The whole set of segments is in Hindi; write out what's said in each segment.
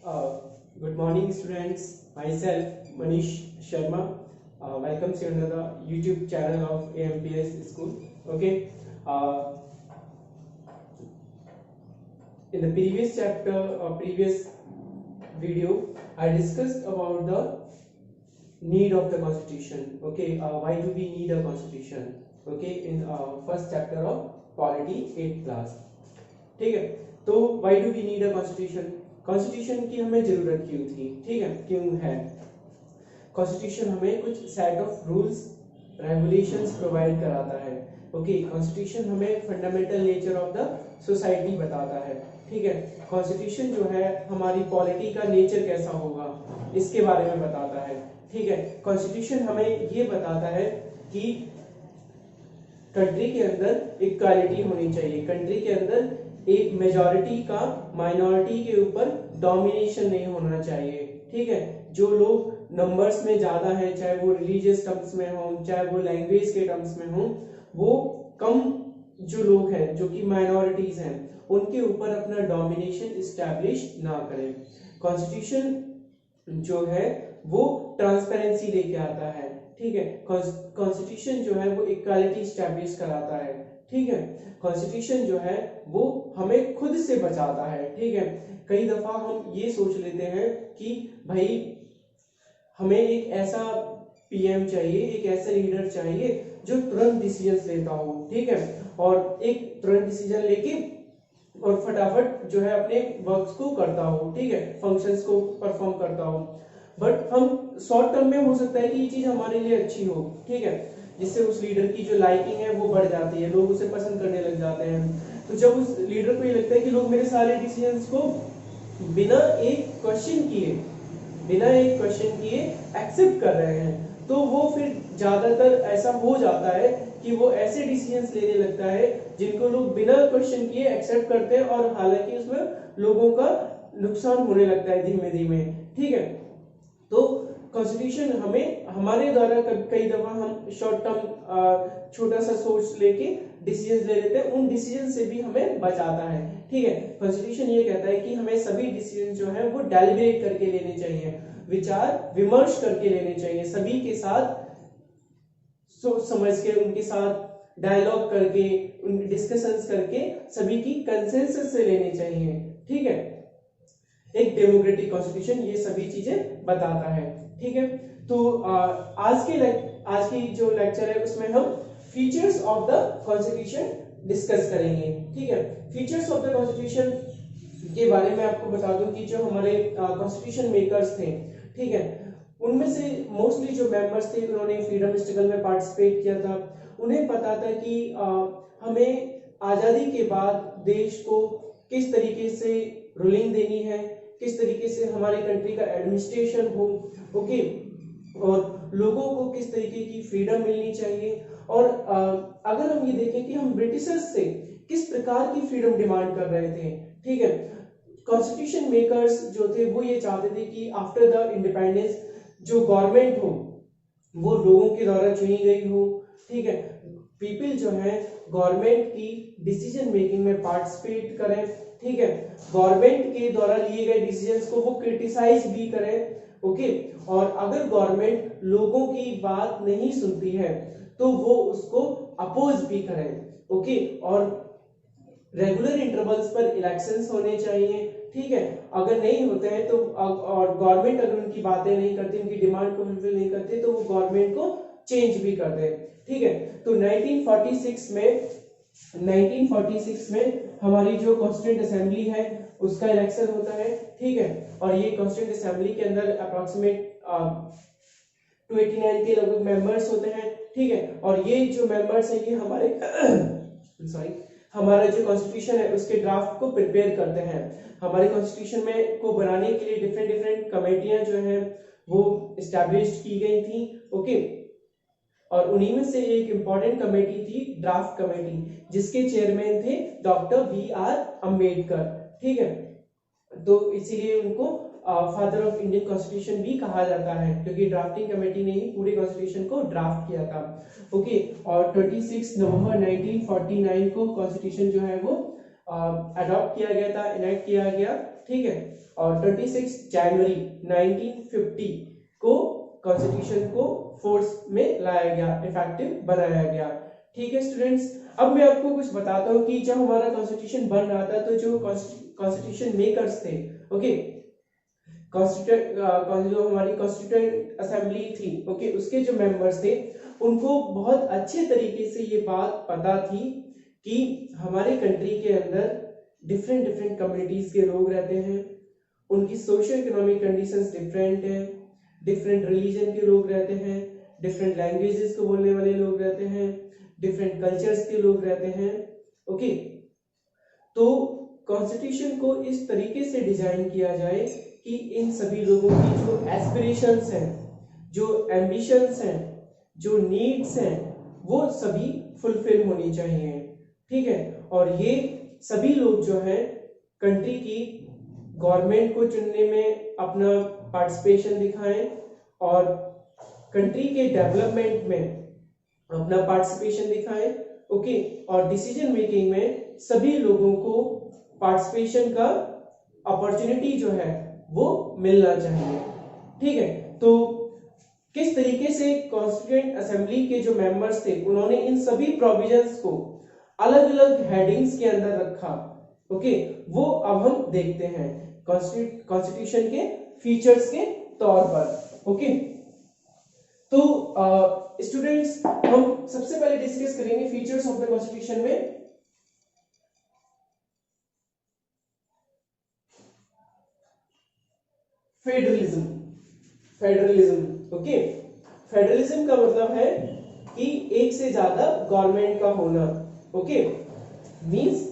Uh, Good morning, students. Myself, Manish Sharma. Welcome to another YouTube channel of AMPS School. Okay. In the previous chapter or previous video, I discussed about the need of the Constitution. Okay. Why do we need a Constitution? Okay. In first chapter of Polity 8th class. ठीक है. तो why do we need a constitution. Constitution की हमें जरूरत क्यों थी. ठीक है, क्यों है. कॉन्स्टिट्यूशन हमें कुछ set of rules regulations provide कराता है. ओके, कॉन्स्टिट्यूशन हमें fundamental nature of the society बताता है. ठीक है, कॉन्स्टिट्यूशन जो है हमारी पॉलिटी का नेचर कैसा होगा इसके बारे में बताता है. ठीक है, कॉन्स्टिट्यूशन हमें ये बताता है कि कंट्री के अंदर इक्वालिटी होनी चाहिए. कंट्री के अंदर एक मेजॉरिटी का माइनॉरिटी के ऊपर डोमिनेशन नहीं होना चाहिए. ठीक है, जो लोग नंबर्स में ज्यादा है, चाहे वो रिलीजियस टर्म्स में हो, चाहे वो लैंग्वेज के टर्म्स में हो, वो कम जो लोग हैं जो कि माइनॉरिटीज हैं उनके ऊपर अपना डोमिनेशन इस्टेब्लिश ना करें. कॉन्स्टिट्यूशन जो है वो ट्रांसपेरेंसी लेके आता है. ठीक है, कॉन्स्टिट्यूशन जो है वो इक्वालिटी इस्टेब्लिश कराता है. ठीक है, कॉन्स्टिट्यूशन जो है वो हमें खुद से बचाता है. ठीक है, कई दफा हम ये सोच लेते हैं कि भाई हमें एक ऐसा पीएम चाहिए, एक ऐसा लीडर चाहिए जो तुरंत डिसीजंस लेता हो. ठीक है, और एक तुरंत डिसीजन लेके और फटाफट जो है अपने वर्क्स को करता हो. ठीक है, फंक्शंस को परफॉर्म करता हो. बट हम शॉर्ट टर्म में हो सकता है कि ये चीज हमारे लिए अच्छी हो. ठीक है, जिससे उस लीडर की जो लाइकिंग है वो बढ़ जाती है, लोग उसे पसंद करने लग जाते हैं. तो जब उस लीडर को ये लगता है कि लोग मेरे सारे डिसीजंस को बिना एक क्वेश्चन किए एक्सेप्ट कर रहे हैं, तो वो फिर ज्यादातर ऐसा हो जाता है कि वो ऐसे डिसीजंस लेने लगता है जिनको लोग बिना क्वेश्चन किए एक्सेप्ट करते हैं, और हालांकि उसमें लोगों का नुकसान होने लगता है धीमे धीमे. ठीक है, तो कॉन्स्टिट्यूशन हमें हमारे द्वारा कई दफा हम शॉर्ट टर्म छोटा सा सोच लेके डिसीजन ले लेते हैं, उन डिसीजन से भी हमें बचाता है. ठीक है, कॉन्स्टिट्यूशन ये कहता है कि हमें सभी डिसीजन जो है वो डेलिब्रेट करके लेने चाहिए, विचार विमर्श करके लेने चाहिए, सभी के साथ सोच समझ के, उनके साथ डायलॉग करके, उनकी डिस्कशंस करके सभी की कंसेंसस से लेने चाहिए. ठीक है, एक डेमोक्रेटिक कॉन्स्टिट्यूशन ये सभी चीजें बताता है. ठीक है, तो आज की जो लेक्चर है उसमें हम features of the constitution discuss करेंगे. ठीक है, फीचर्स ऑफ द कॉन्स्टिट्यूशन के बारे में आपको बता दूं कि जो हमारे कॉन्स्टिट्यूशन मेकर्स थे, ठीक है, उनमें से मोस्टली जो मेंबर्स थे उन्होंने फ्रीडम स्ट्रगल में पार्टिसिपेट किया था. उन्हें पता था कि हमें आजादी के बाद देश को किस तरीके से रूलिंग देनी है, किस तरीके से हमारी कंट्री का एडमिनिस्ट्रेशन हो. ओके, और लोगों को किस तरीके की फ्रीडम मिलनी चाहिए. और अगर हम ये देखें कि हम ब्रिटिशर्स से किस प्रकार की फ्रीडम डिमांड कर रहे थे. ठीक है, कॉन्स्टिट्यूशन मेकर्स जो थे वो ये चाहते थे कि आफ्टर द इंडिपेंडेंस जो गवर्नमेंट हो वो लोगों के द्वारा चुनी गई हो. ठीक है, पीपल जो है गवर्नमेंट की डिसीजन मेकिंग में पार्टिसिपेट करें. ठीक है, गवर्नमेंट के द्वारा लिए गए डिसीजंस को वो क्रिटिसाइज भी करें. ओके, और अगर गवर्नमेंट लोगों की बात नहीं सुनती है तो वो उसको अपोज भी करें. ओके, और रेगुलर इंटरवल्स पर इलेक्शंस होने चाहिए. ठीक है, अगर नहीं होते हैं तो और गवर्नमेंट अगर उनकी बातें नहीं करती, उनकी डिमांड को फुलफिल नहीं करती, तो वो गवर्नमेंट को चेंज भी कर दे. ठीक है, तो 1946 में हमारी जो कॉन्स्टिट्यूंट असेंबली है उसका इलेक्शन होता है. ठीक है, और ये कॉन्स्टिट्यूंट असेंबली के अंदर अप्रोक्सीमेट 289 के लगभग मेंबर्स होते हैं. ठीक है, और ये जो मेंबर्स हैं ये हमारा जो कॉन्स्टिट्यूशन है उसके ड्राफ्ट को प्रिपेयर करते हैं. हमारे कॉन्स्टिट्यूशन में को बनाने के लिए डिफरेंट कमेटियां जो हैं वो एस्टैब्लिश की गई थी. ओके, और उन्हीं में से एक इंपॉर्टेंट कमेटी थी ड्राफ्ट कमेटी, जिसके चेयरमैन थे डॉक्टर बी.आर. अम्बेडकर. ठीक है, तो इसीलिए उनको फादर ऑफ इंडियन कॉन्स्टिट्यूशन भी कहा जाता है, क्योंकि ड्राफ्टिंग कमेटी ने ही पूरे कॉन्स्टिट्यूशन को ड्राफ्ट किया था. ओके, और 26 नवंबर 1949 को कॉन्स्टिट्यूशन जो है वो अडॉप्ट किया गया था, इनेक्ट किया गया. ठीक है। और 26 जनवरी 1950 को कॉन्स्टिट्यूशन को फोर्स में लाया गया, इफेक्टिव बनाया गया। ठीक है स्टूडेंट्स, अब मैं आपको कुछ बताता हूँ कि जब हमारा कॉन्स्टिट्यूशन बन रहा था तो जो कॉन्स्टिट्यूशन मेकर्स थे, ओके, जो हमारी कॉन्स्टिट्यूएंट असेंबली थी, ओके, उसके जो मेंबर्स थे उनको बहुत अच्छे तरीके से ये बात पता थी कि हमारे कंट्री के अंदर डिफरेंट डिफरेंट कम्युनिटीज के लोग रहते हैं, उनकी सोशो इकोनॉमिक कंडीशंस डिफरेंट है, डिफरेंट रिलीजन के लोग रहते हैं, डिफरेंट लैंग्वेजेस को बोलने वाले लोग रहते हैं, डिफरेंट कल्चर्स के लोग रहते हैं, ओके। तो कॉन्स्टिट्यूशन को इस तरीके से डिजाइन किया जाए कि इन सभी लोगों की जो एस्पिरेशंस हैं, जो एम्बिशंस हैं, जो नीड्स हैं, वो सभी फुलफिल होनी चाहिए, ठीक है। और ये सभी लोग जो है कंट्री की गवर्नमेंट को चुनने में अपना पार्टिसिपेशन दिखाएं और कंट्री के डेवलपमेंट में अपना पार्टिसिपेशन दिखाएं, ओके। और डिसीजन मेकिंग में सभी लोगों को पार्टिसिपेशन का अपॉर्चुनिटी जो है वो मिलना चाहिए, ठीक है। तो किस तरीके से कॉन्स्टिट्यूएंट असेंबली के जो मेंबर्स थे उन्होंने इन सभी प्रोविजंस को अलग अलग हेडिंग्स के अंदर रखा, ओके, वो अब हम देखते हैं कॉन्स्टिट्यूशन के फीचर्स के तौर पर, ओके। तो स्टूडेंट्स, हम सबसे पहले डिस्कस करेंगे फीचर्स ऑफ द कॉन्स्टिट्यूशन में। Federalism, federalism, okay. फेडरलिज्म का मतलब है कि एक से ज्यादा गवर्नमेंट का होना, okay, means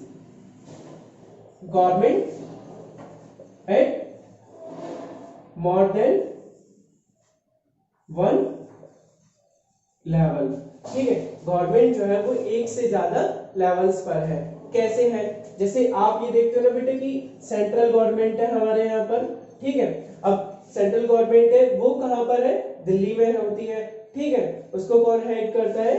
government at more than one level, ठीक है। गवर्नमेंट जो है वो एक से ज्यादा लेवल्स पर है। कैसे है? जैसे आप ये देखते हो ना बेटे कि सेंट्रल गवर्नमेंट है हमारे यहाँ पर, ठीक है। अब सेंट्रल गवर्नमेंट है वो कहां पर है? दिल्ली में होती है, ठीक है। उसको कौन हेड करता है?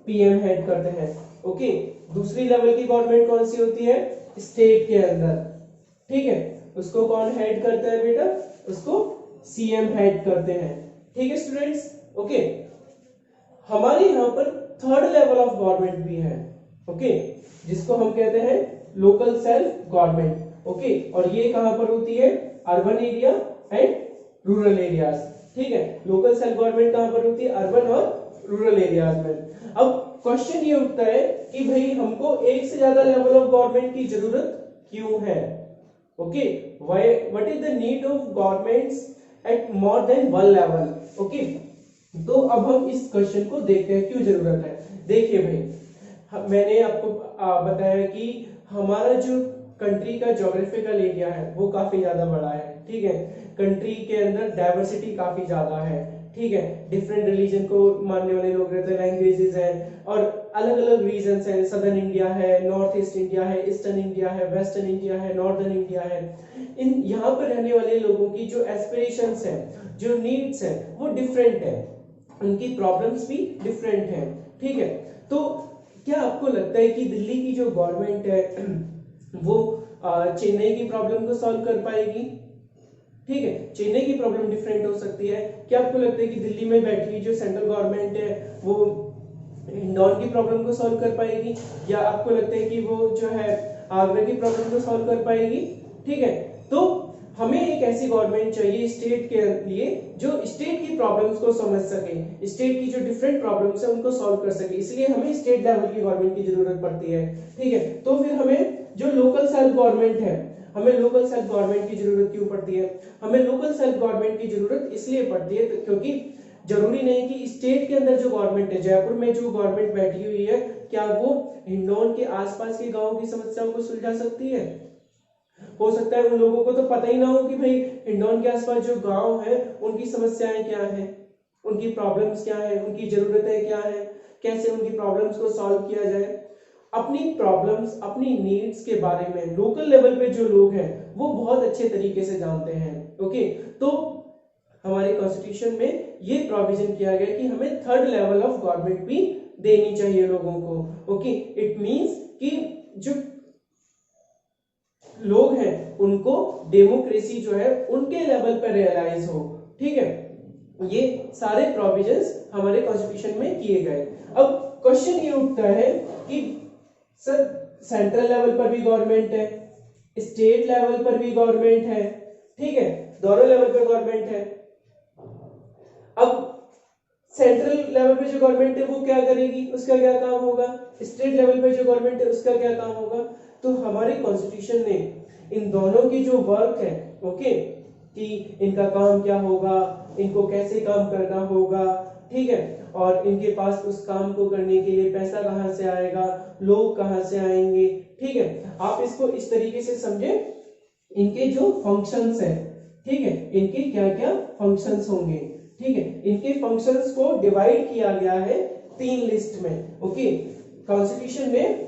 पीएम हेड करते हैं, ओके। दूसरी लेवल की गवर्नमेंट कौन सी होती है? स्टेट के अंदर, ठीक है। उसको कौन हेड करता है बेटा? उसको सीएम हेड करते हैं, ठीक है स्टूडेंट्स, ओके। हमारे यहाँ पर थर्ड लेवल ऑफ गवर्नमेंट भी है, ओके, जिसको हम कहते हैं लोकल सेल्फ गवर्नमेंट, ओके। और ये कहां पर होती है? Urban area and rural areas, ठीक है। लोकल सेल्फ गवर्नमेंट कहां पर होती है? अर्बन और रूरल एरियाज में। अब क्वेश्चन ये उठता है कि भाई हमको एक से ज्यादा लेवल ऑफ गवर्नमेंट की जरूरत क्यों है? Okay, why, what is the need of governments eight more than one level, okay. तो अब हम इस क्वेश्चन को देखते हैं क्यों जरूरत है। देखिए भाई, मैंने आपको बताया कि हमारा जो कंट्री का ज्योग्राफिकल एरिया है वो काफी ज्यादा बड़ा है, ठीक है। कंट्री के अंदर डाइवर्सिटी काफी ज्यादा है, ठीक है। डिफरेंट रिलीजन को मानने वाले लोग रहते हैं, लैंग्वेजेस हैं और अलग अलग रीजन्स हैं। सदर्न इंडिया है, नॉर्थ ईस्ट इंडिया है, ईस्टर्न इंडिया है, वेस्टर्न इंडिया है, नॉर्दर्न इंडिया है। इन यहाँ पर रहने वाले लोगों की जो एस्पिरेशंस हैं, जो नीड्स हैं, वो डिफरेंट है, उनकी प्रॉब्लम्स भी डिफरेंट हैं, ठीक है। तो क्या आपको लगता है कि दिल्ली की जो गवर्नमेंट है वो चेन्नई की प्रॉब्लम को सॉल्व कर पाएगी? ठीक है, चेन्नई की प्रॉब्लम डिफरेंट हो सकती है। क्या आपको लगता है कि दिल्ली में बैठी हुई जो सेंट्रल गवर्नमेंट है वो इंदौर की प्रॉब्लम को सॉल्व कर पाएगी? या आपको लगता है कि वो जो है आगरा की प्रॉब्लम को सॉल्व कर पाएगी? ठीक है, तो हमें एक ऐसी गवर्नमेंट चाहिए स्टेट के लिए जो स्टेट की प्रॉब्लम्स को समझ सके, स्टेट की जो डिफरेंट प्रॉब्लम्स है उनको सॉल्व कर सके। इसलिए हमें स्टेट लेवल की गवर्नमेंट की जरूरत पड़ती है, ठीक है। तो फिर हमें जो लोकल सेल्फ गवर्नमेंट है, हमें लोकल सेल्फ गवर्नमेंट की जरूरत क्यों पड़ती है? हमें लोकल सेल्फ गवर्नमेंट की जरूरत इसलिए पड़ती है क्योंकि जरूरी नहीं कि स्टेट के अंदर जो गवर्नमेंट है, जयपुर में जो गवर्नमेंट बैठी हुई है, क्या वो हिंडौन के आसपास के गांव की समस्याओं को सुलझा सकती है? हो सकता है उन लोगों को तो पता ही ना हो कि भाई हिंडौन के आसपास जो गांव है उनकी समस्याएं क्या है, उनकी प्रॉब्लम्स क्या है, उनकी जरूरतें क्या है, कैसे उनकी प्रॉब्लम्स को सॉल्व किया जाए। अपनी प्रॉब्लम्स, अपनी नीड्स के बारे में लोकल लेवल पे जो लोग हैं वो बहुत अच्छे तरीके से जानते हैं, ओके। तो हमारे कॉन्स्टिट्यूशन में ये प्रोविजन किया गया कि हमें थर्ड लेवल ऑफ गवर्नमेंट भी देनी चाहिए लोगों को, ओके। इट मींस कि जो लोग हैं उनको डेमोक्रेसी जो है उनके लेवल पर रियलाइज हो। ठीक है, ये सारे प्रोविजंस हमारे कॉन्स्टिट्यूशन में किए गए। अब क्वेश्चन ये उठता है कि सर सेंट्रल लेवल पर भी गवर्नमेंट है, स्टेट लेवल पर भी गवर्नमेंट है, ठीक है, दोनों लेवल पर गवर्नमेंट है। अब सेंट्रल लेवल पे जो गवर्नमेंट है वो क्या करेगी, उसका क्या काम होगा, स्टेट लेवल पे जो गवर्नमेंट है उसका क्या काम होगा। तो हमारे कॉन्स्टिट्यूशन ने इन दोनों की जो वर्क है, ओके, कि इनका काम क्या होगा, इनको कैसे काम करना होगा, ठीक है, और इनके पास उस काम को करने के लिए पैसा कहां से आएगा, लोग कहां से आएंगे, ठीक है, आप इसको इस तरीके से समझे, इनके जो फंक्शंस है, ठीक है, इनके क्या क्या फंक्शंस होंगे, ठीक है, इनके फंक्शंस को डिवाइड किया गया है 3 लिस्ट में। ओके, कॉन्स्टिट्यूशन में,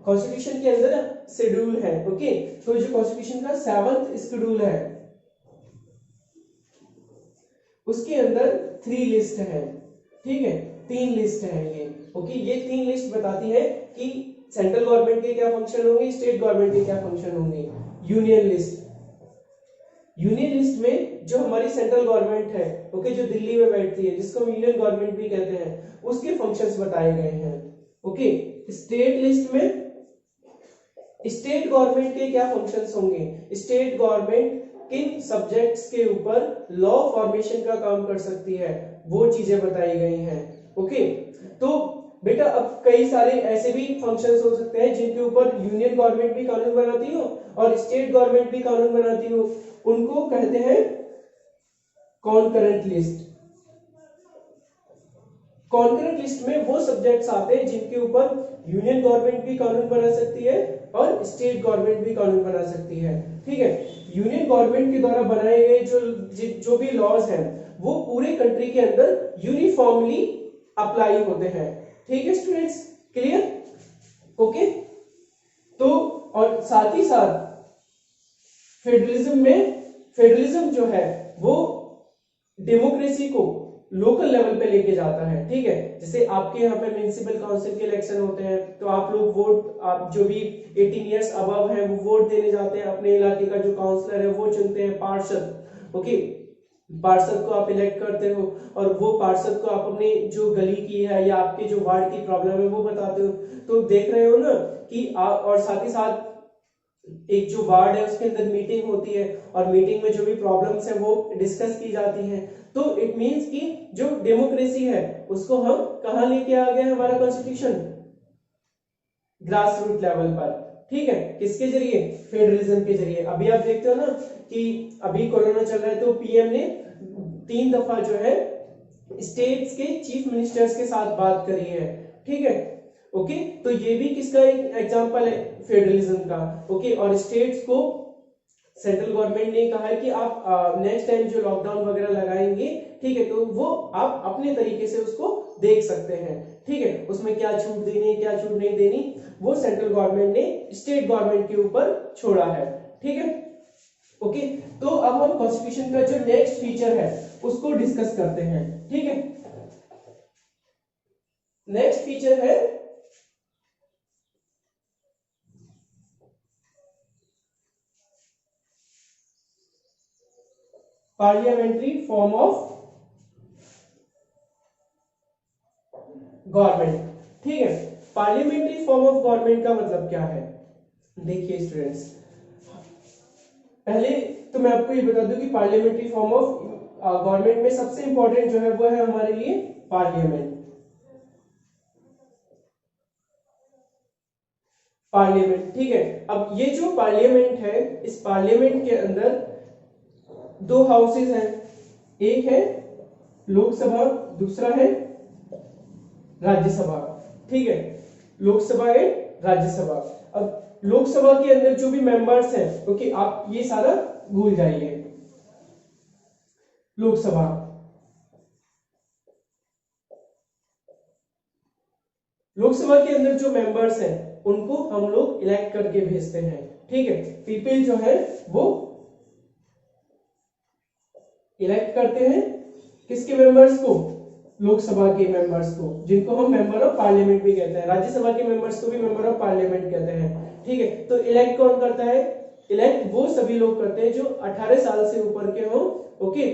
कॉन्स्टिट्यूशन के अंदर शेड्यूल है। ओके, तो जो कॉन्स्टिट्यूशन का 7th शेड्यूल है उसके अंदर 3 लिस्ट है, ठीक है, 3 लिस्ट है ये। ओके, ये 3 लिस्ट बताती है कि सेंट्रल गवर्नमेंट के क्या फंक्शन होंगे, स्टेट गवर्नमेंट के क्या फंक्शन होंगे। यूनियन लिस्ट, यूनियन लिस्ट में जो हमारी सेंट्रल गवर्नमेंट है, ओके, जो दिल्ली में बैठती है, जिसको हम यूनियन गवर्नमेंट भी कहते हैं, उसके फंक्शंस बताए गए हैं। ओके, स्टेट लिस्ट में स्टेट गवर्नमेंट के क्या फंक्शंस होंगे, स्टेट गवर्नमेंट किन सब्जेक्ट्स के ऊपर लॉ फॉर्मेशन का काम कर सकती है, वो चीजें बताई गई हैं। ओके, तो बेटा अब कई सारे ऐसे भी फंक्शंस हो सकते हैं जिनके ऊपर यूनियन गवर्नमेंट भी कानून बनाती हो और स्टेट गवर्नमेंट भी कानून बनाती हो, उनको कहते हैं कॉन्करेंट लिस्ट। कॉन्करेंट लिस्ट में वो सब्जेक्ट्स आते हैं जिनके ऊपर यूनियन गवर्नमेंट भी कानून बना सकती है और स्टेट गवर्नमेंट भी कानून बना सकती है। ठीक है, यूनियन गवर्नमेंट के द्वारा बनाए गए जो भी लॉज हैं वो पूरे कंट्री के अंदर यूनिफॉर्मली अप्लाई होते हैं। ठीक है स्टूडेंट्स, क्लियर? ओके, तो और साथ ही साथ फेडरलिज्म में, फेडरलिज्म जो है वो डेमोक्रेसी को लोकल लेवल पे लेके जाता है। ठीक है, जैसे आपके यहाँ पे म्युनिसिपल काउंसिल के इलेक्शन होते हैं तो आप लोग वोट, आप जो भी 18 इयर्स अबव है वो वोट देने जाते हैं, अपने इलाके का जो काउंसलर है वो चुनते हैं, पार्षद। ओके, पार्षद को आप इलेक्ट करते हो और वो पार्षद को आप अपने जो गली की है या आपके जो वार्ड की प्रॉब्लम है वो बताते हो। तो देख रहे हो ना कि और साथ ही साथ एक जो वार्ड है उसके अंदर मीटिंग होती है और मीटिंग में जो भी प्रॉब्लम्स है वो डिस्कस की जाती है। तो इट मींस कि जो डेमोक्रेसी है उसको हम कहां लेके आ गए, हमारा कॉन्स्टिट्यूशन ग्रास रूट लेवल पर। ठीक है, किसके जरिए, फेडरलिज्म के जरिए। अभी आप देखते हो ना कि अभी कोरोना चल रहा है तो पीएम ने 3 दफा जो है स्टेट्स के चीफ मिनिस्टर्स के साथ बात करी है। ठीक है, ओके, तो ये भी किसका एक एग्जांपल है, फेडरलिज्म का। ओके, और स्टेट्स को सेंट्रल गवर्नमेंट ने कहा है कि आप नेक्स्ट टाइम जो लॉकडाउन वगैरह लगाएंगे, ठीक है, तो वो आप अपने तरीके से उसको देख सकते हैं। ठीक है, उसमें क्या छूट देनी है क्या छूट नहीं देनी वो सेंट्रल गवर्नमेंट ने स्टेट गवर्नमेंट के ऊपर छोड़ा है। ठीक है, ओके, तो अब हम कॉन्स्टिट्यूशन का जो नेक्स्ट फीचर है उसको डिस्कस करते हैं। ठीक है, नेक्स्ट फीचर है पार्लियामेंट्री फॉर्म ऑफ गवर्नमेंट। ठीक है, पार्लियामेंट्री फॉर्म ऑफ गवर्नमेंट का मतलब क्या है, देखिए स्टूडेंट्स, पहले तो मैं आपको ये बता दूं कि पार्लियामेंट्री फॉर्म ऑफ गवर्नमेंट में सबसे इंपॉर्टेंट जो है वो है हमारे लिए पार्लियामेंट। पार्लियामेंट, ठीक है, अब ये जो पार्लियामेंट है इस पार्लियामेंट के अंदर 2 हाउसेज हैं, एक है लोकसभा, दूसरा है राज्यसभा। ठीक है, लोकसभा है राज्यसभा। अब लोकसभा के अंदर जो भी मेंबर्स हैं, ओके, आप ये सारा भूल जाइए। लोकसभा, लोकसभा के अंदर जो मेंबर्स हैं उनको हम लोग इलेक्ट करके भेजते हैं। ठीक है, पीपल जो है वो इलेक्ट करते हैं किसके मेंबर्स को, लोकसभा के मेंबर्स को, जिनको हम मेंबर ऑफ पार्लियामेंट भी कहते हैं। राज्यसभा के मेंबर्स को भी मेंबर ऑफ पार्लियामेंट कहते हैं। ठीक है। तो इलेक्ट कौन करता है? इलेक्ट वो सभी लोग करते हैं जो 18 साल से ऊपर के हो, ओके,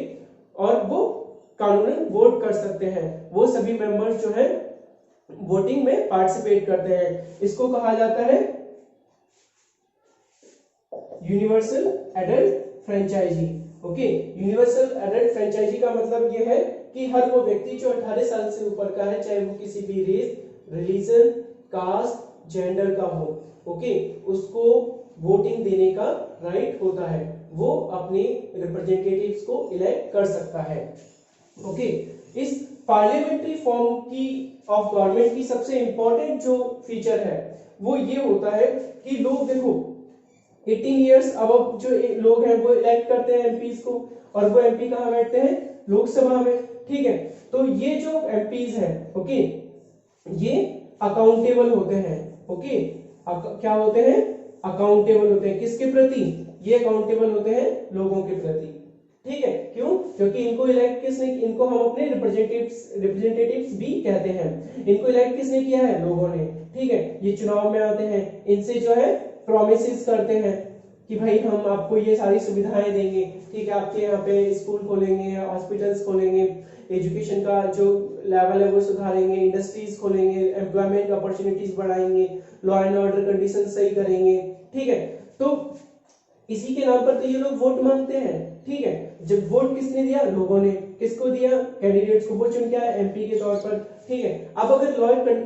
और वो कानूनन वोट कर सकते हैं। वो सभी मेंबर्स जो है वोटिंग में पार्टिसिपेट करते हैं। इसको कहा जाता है universal adult franchise. Okay, universal adult franchise का मतलब ये है कि हर वो व्यक्ति जो 18 साल से ऊपर का है, चाहे वो किसी भी रेस, रिलीजन, कास्ट, जेंडर का हो, ओके, उसको वोटिंग देने का राइट होता है। वो अपने रिप्रेजेंटेटिव्स को इलेक्ट कर सकता है। ओके, इस पार्लियामेंट्री फॉर्म की ऑफ गवर्नमेंट की सबसे इंपॉर्टेंट जो फीचर है वो ये होता है कि लोग देखो 18 इयर्स अब जो लोग हैं वो इलेक्ट करते हैं एमपीज को, और वो एमपी कहाँ बैठते हैं? लोकसभा में, ठीक है। तो ये जो एमपीज हैं, ओके, ये अकाउंटेबल होते हैं, ओके, क्या होते हैं? अकाउंटेबल होते हैं। किसके प्रति? ये अकाउंटेबल होते हैं लोगों के प्रति, ठीक है। क्यों? क्योंकि इनको इलेक्ट किसने? इनको हम अपने रिप्रेजेंटेटिव्स भी कहते हैं। इनको इलेक्ट किसने किया है? लोगों ने, ठीक है। ये चुनाव में आते हैं, इनसे जो है प्रोमिसेस करते हैं कि भाई हम आपको ये सारी सुविधाएं देंगे, ठीक है, आपके यहाँ पे स्कूल खोलेंगे, हॉस्पिटल्स खोलेंगे, एजुकेशन का जो लेवल है वो सुधारेंगे, इंडस्ट्रीज खोलेंगे, एम्प्लॉयमेंट अपॉर्चुनिटीज बढ़ाएंगे, लॉ एंड ऑर्डर कंडीशन सही करेंगे, ठीक है। तो इसी के नाम पर तो ये लोग वोट मांगते हैं, ठीक है। जब वोट किसने दिया? लोगों ने। किसको दिया? कैंडिडेट्स को। वो चुन के आया एमपी के तौर पर, ठीक है। अब अगर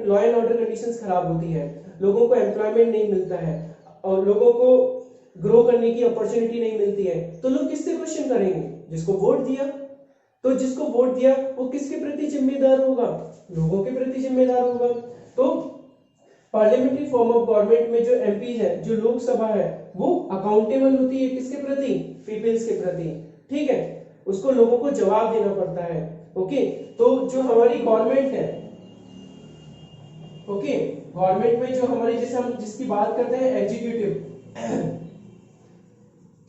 लॉ एंड ऑर्डर कंडीशंस खराब होती है, लोगों को एम्प्लॉयमेंट नहीं मिलता है और लोगों को ग्रो करने की अपॉर्चुनिटी नहीं मिलती है, तो लोग किससे क्वेश्चन करेंगे? जिसको वोट दिया। तो जिसको वोट दिया वो किसके प्रति जिम्मेदार होगा? लोगों के प्रति जिम्मेदार होगा। तो पार्लियामेंट्री फॉर्म ऑफ गवर्नमेंट में जो एमपी है, जो लोकसभा है, वो अकाउंटेबल होती है किसके प्रति? पीपल्स के प्रति, ठीक है। उसको लोगों को जवाब देना पड़ता है, ओके। तो जो हमारी गवर्नमेंट है, ओके, गवर्नमेंट में जो हमारी, जैसे हम जिसकी बात करते हैं एग्जीक्यूटिव,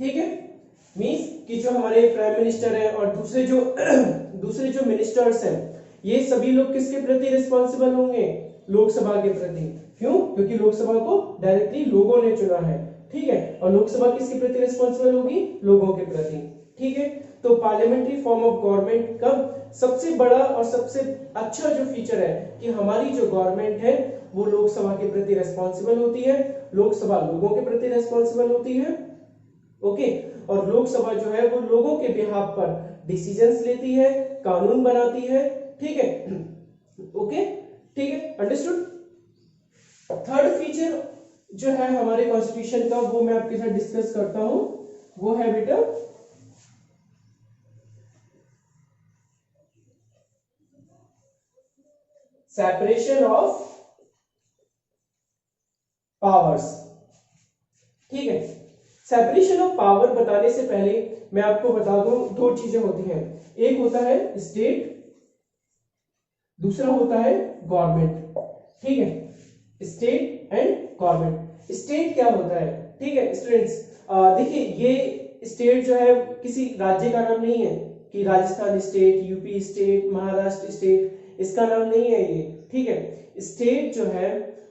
ठीक है, मींस कि जो हमारे प्राइम मिनिस्टर है और दूसरे जो मिनिस्टर्स हैं, ये सभी लोग किसके प्रति रिस्पॉन्सिबल होंगे? लोकसभा के प्रति। क्यों? क्योंकि लोकसभा को डायरेक्टली लोगों ने चुना है, ठीक है। और लोकसभा किसके प्रति रिस्पॉन्सिबल होगी? लोगों के प्रति, ठीक है। तो पार्लियामेंट्री फॉर्म ऑफ गवर्नमेंट का सबसे बड़ा और सबसे अच्छा जो फीचर है कि हमारी जो गवर्नमेंट है वो लोकसभा के प्रति रिस्पॉन्सिबल होती है, लोकसभा लोगों के प्रति रिस्पॉन्सिबल होती है, ओके। और लोकसभा जो है वो लोगों के बिहाफ पर डिसीजंस लेती है, कानून बनाती है, ठीक है, ओके, ठीक है, अंडरस्टूड। थर्ड फीचर जो है हमारे कॉन्स्टिट्यूशन का, वो मैं आपके साथ डिस्कस करता हूं, वो है बेटा सेपरेशन ऑफ पावर्स, ठीक है। सेपरेशन ऑफ पावर बताने से पहले मैं आपको बता दूं, दो चीजें होती हैं। एक होता है स्टेट, दूसरा होता है गवर्नमेंट, ठीक है। State and government. स्टेट क्या होता है? ठीक है स्टूडेंट्स, देखिए ये स्टेट जो है किसी राज्य का नाम नहीं है कि Rajasthan state, UP state, Maharashtra state, इसका नाम नहीं है ये, ठीक है। स्टेट जो है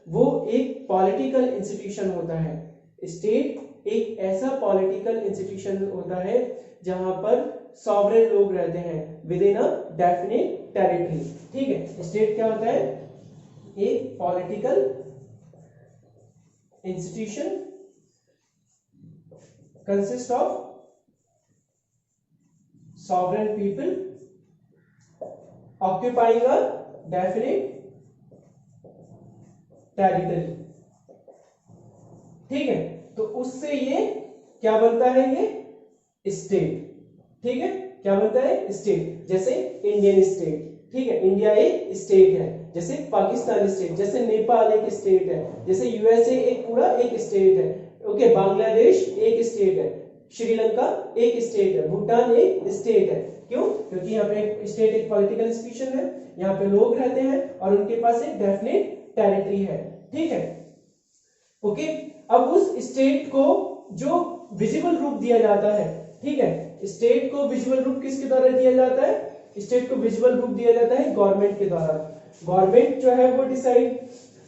वो एक पॉलिटिकल इंस्टीट्यूशन होता है। स्टेट एक ऐसा पॉलिटिकल इंस्टीट्यूशन होता है जहां पर सॉवरेन लोग रहते हैं with in a definite territory, ठीक है। स्टेट क्या होता है? एक political institution consist of sovereign people occupying a definite territory, ठीक है। तो उससे ये क्या बनता है? ये स्टेट, ठीक है। क्या बनता है? स्टेट। जैसे इंडियन स्टेट, ठीक है, इंडिया एक स्टेट है। जैसे पाकिस्तान स्टेट, जैसे नेपाल एक स्टेट है, जैसे यूएसए एक पूरा एक स्टेट है, ओके। बांग्लादेश एक स्टेट है, श्रीलंका एक स्टेट है, भूटान एक स्टेट है। क्यों? क्योंकि यहाँ पे स्टेट एक पॉलिटिकल इंस्टीट्यूशन है, यहाँ पे लोग रहते हैं और उनके पास एक डेफिनेट टेरिटरी है, ठीक है, ओके। अब उस स्टेट को जो विजिबल रूप दिया जाता है, ठीक है, स्टेट को विजुअल रूप किसके द्वारा दिया जाता है? स्टेट को विजुअल रूप दिया जाता है गवर्नमेंट के द्वारा। गवर्नमेंट जो है वो डिसाइड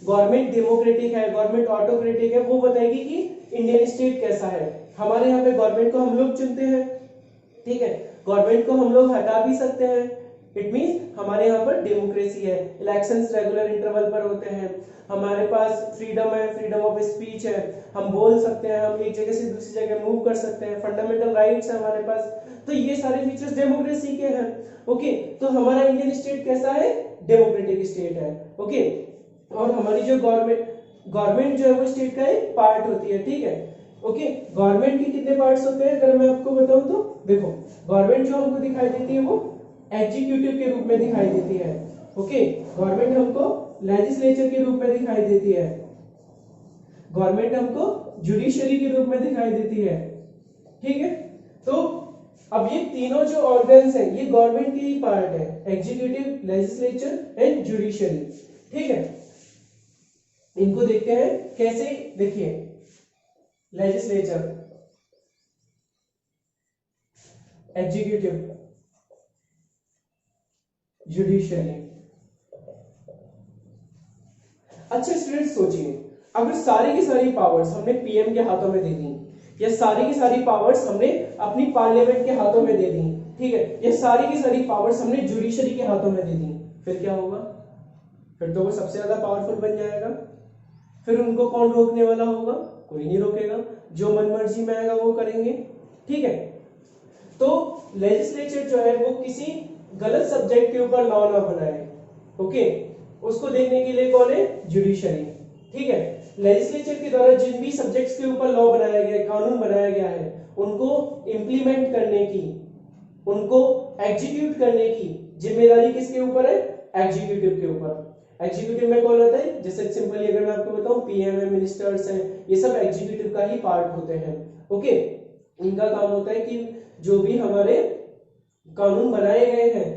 गवर्नमेंट डेमोक्रेटिक है, गवर्नमेंट ऑटोक्रेटिक है, वो बताएगी कि इंडियन स्टेट कैसा है। हमारे यहाँ पे गवर्नमेंट को हम लोग चुनते हैं, ठीक है, गवर्नमेंट को हम लोग हटा भी सकते हैं। इट मींस हमारे यहाँ पर डेमोक्रेसी है, इलेक्शंस रेगुलर इंटरवल पर होते हैं, हमारे पास फ्रीडम है, फ्रीडम ऑफ स्पीच है, हम बोल सकते हैं, हम एक जगह से दूसरी जगह मूव कर सकते हैं, फंडामेंटल राइट्स है हमारे पास। तो ये सारे फीचर्स डेमोक्रेसी के हैं। ओके, तो हमारा इंडियन स्टेट कैसा है, डेमोक्रेटिक स्टेट है। ओके, और हमारी जो गवर्नमेंट जो है वो स्टेट का एक पार्ट होती है, ठीक है। ओके, गवर्नमेंट के कितने पार्ट्स होते हैं अगर मैं आपको बताऊं तो देखो, गवर्नमेंट जो हमको दिखाई देती है वो एग्जीक्यूटिव के रूप में दिखाई देती है। ओके, गवर्नमेंट हमको लेजिस्लेचर के रूप में दिखाई देती है, गवर्नमेंट हमको जुडिशरी के रूप में दिखाई देती है, ठीक है। तो अब ये तीनों जो ऑर्गन्स हैं ये गवर्नमेंट के ही पार्ट है, एग्जीक्यूटिव, लेजिस्लेचर एंड जुडिशरी, ठीक है। इनको देखते हैं कैसे, देखिए लेजिस्लेचर, एग्जीक्यूटिव, जुडिशरी। अच्छा स्टूडेंट्स सोचिए, अगर सारी की सारी पावर्स हमने पीएम के हाथों में दे दी, या सारी की सारी पावर्स हमने अपनी पार्लियामेंट के हाथों में दे दी, ठीक है, या सारी की सारी पावर्स हमने जुडिशरी के हाथों में दे दी, फिर क्या होगा? फिर तो वो सबसे ज्यादा पावरफुल बन जाएगा। फिर उनको कौन रोकने वाला होगा? कोई नहीं रोकेगा, जो मनमर्जी में आएगा वो करेंगे, ठीक है। तो लेजिस्लेचर जो है वो किसी गलत सब्जेक्ट के ऊपर लॉ ना बनाए, ओके, उसको देखने के लिए कौन है? जुडिशरी, ठीक है। लेजिस्लेचर के द्वारा जिन भी सब्जेक्ट्स के ऊपर लॉ बनाया गया है, कानून बनाया गया है, उनको इम्प्लीमेंट करने की, उनको एग्जीक्यूट करने की जिम्मेदारी किसके ऊपर है? एग्जीक्यूटिव के ऊपर। एग्जीक्यूटिव में कौन होता है? जैसे सिंपली अगर मैं आपको बताऊं, पीएम है, मिनिस्टर्स हैं, ये सब एग्जीक्यूटिव का ही पार्ट होते हैं, ओके। इनका काम होता है कि जो भी हमारे कानून बनाए गए हैं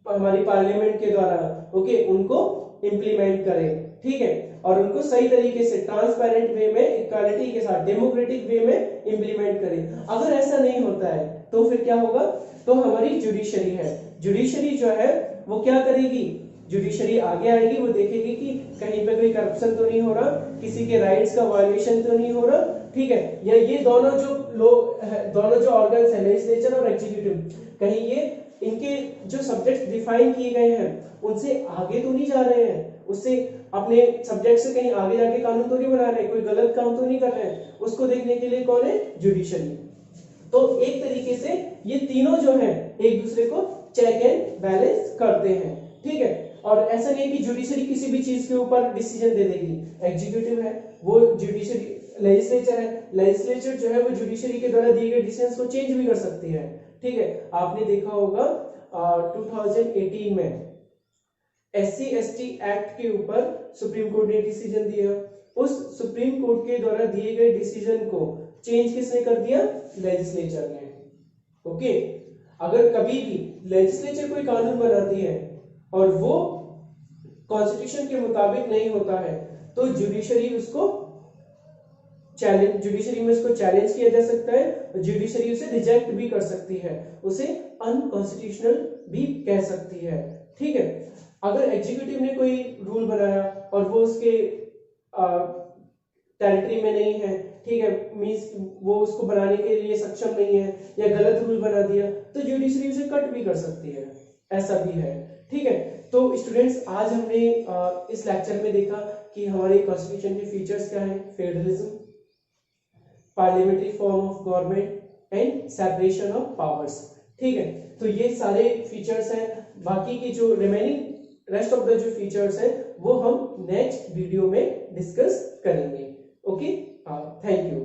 हमारी पार्लियामेंट के द्वारा, ओके, उनको इम्प्लीमेंट करें, ठीक है, और उनको सही तरीके से ट्रांसपेरेंट वे में, इक्वालिटी के साथ, डेमोक्रेटिक वे में इम्प्लीमेंट करें। अगर ऐसा नहीं होता है तो फिर क्या होगा? तो हमारी जुडिशरी है, जुडिशरी जो है वो क्या करेगी? जुडिशरी आगे आएगी, वो देखेगी कि कहीं पे कोई करप्शन तो नहीं हो रहा, किसी के राइट्स का वायलेशन तो नहीं हो रहा, ठीक है, या ये दोनों जो लोग, दोनों जो ऑर्गन्स हैं, लेजिस्लेचर और एग्जीक्यूटिव, कहीं ये इनके जो सब्जेक्ट्स डिफाइन किए गए हैं उनसे आगे तो नहीं जा रहे हैं, उससे अपने सब्जेक्ट से कहीं आगे जाके कानून तो नहीं बना रहे, कोई गलत काम तो नहीं कर रहे हैं, उसको देखने के लिए कौन है? जुडिशरी। तो एक तरीके से ये तीनों जो है एक दूसरे को चेक एंड बैलेंस करते हैं, ठीक है। और ऐसा नहीं कि जुडिशरी किसी भी चीज के ऊपर डिसीजन दे देगी, एग्जीक्यूटिव है वो जुडिशरी, लेजिस्लेचर है, लेजिस्लेचर जो है वो जुडिशरी के द्वारा दिए गए डिसीजंस को चेंज भी कर सकती है, ठीक है। आपने देखा होगा 2018 में SC/ST एक्ट के ऊपर सुप्रीम कोर्ट ने डिसीजन दिया, उस सुप्रीम कोर्ट के द्वारा दिए गए डिसीजन को चेंज किसने कर दिया? लेजिस्लेचर ने, ओके। अगर कभी भी लेजिस्लेचर कोई कानून बनाती है और वो कॉन्स्टिट्यूशन के मुताबिक नहीं होता है तो जुडिशरी उसको चैलेंज, जुडिशरी में उसको चैलेंज किया जा सकता है, और जुडिशरी उसे रिजेक्ट भी कर सकती है, उसे अनकॉन्स्टिट्यूशनल भी कह सकती है, ठीक है। अगर एग्जीक्यूटिव ने कोई रूल बनाया और वो उसके टेरिटरी में नहीं है, ठीक है, मींस वो उसको बनाने के लिए सक्षम नहीं है, या गलत रूल बना दिया, तो जुडिशरी उसे कट भी कर सकती है, ऐसा भी है, ठीक है। तो स्टूडेंट्स आज हमने इस लेक्चर में देखा कि हमारे कॉन्स्टिट्यूशन के फीचर्स क्या हैं? Federalism, parliamentary form of government and separation of powers, ठीक है। तो ये सारे फीचर्स हैं, बाकी की जो रिमेनिंग रेस्ट ऑफ द जो फीचर्स हैं वो हम नेक्स्ट वीडियो में डिस्कस करेंगे, ओके। Thank you.